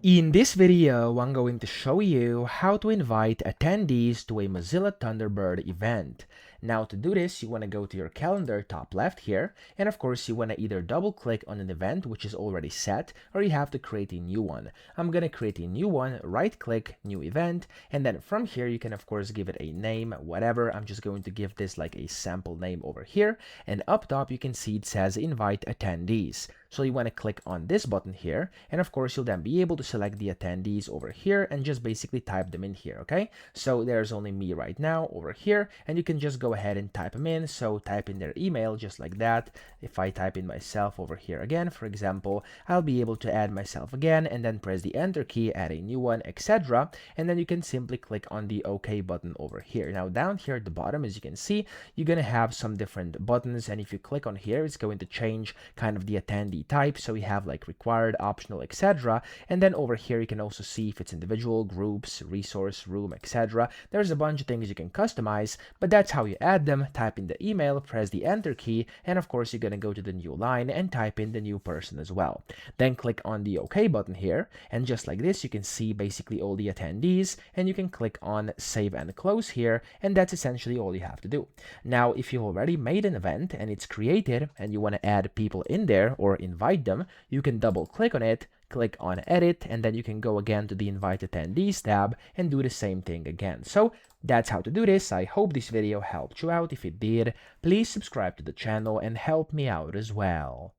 In this video, I'm going to show you how to invite attendees to a Mozilla Thunderbird event. Now to do this, you want to go to your calendar top left here, and of course you want to either double click on an event which is already set, or you have to create a new one. I'm going to create a new one, right click, new event, and then from here you can of course give it a name, whatever. I'm just going to give this like a sample name over here, and up top you can see it says invite attendees. So you want to click on this button here, and of course you'll then be able to select the attendees over here and just basically type them in here, okay? So there's only me right now over here, and you can just go ahead and type them in. So type in their email just like that. If I type in myself over here again, for example, I'll be able to add myself again and then press the enter key, add a new one, etc. And then you can simply click on the OK button over here. Now down here at the bottom, as you can see, you're gonna have some different buttons, and if you click on here, it's going to change kind of the attendee type. So we have like required, optional, etc. And then over here you can also see if it's individual, groups, resource, room, etc. There's a bunch of things you can customize, but that's how you add them. Type in the email, press the enter key, and of course you're going to go to the new line and type in the new person as well. Then click on the OK button here, and just like this you can see basically all the attendees, and you can click on save and close here, and that's essentially all you have to do. Now if you've already made an event and it's created and you want to add people in there or invite them, you can double click on it, click on edit, and then you can go again to the invite attendees tab and do the same thing again. So that's how to do this. I hope this video helped you out. If it did, please subscribe to the channel and help me out as well.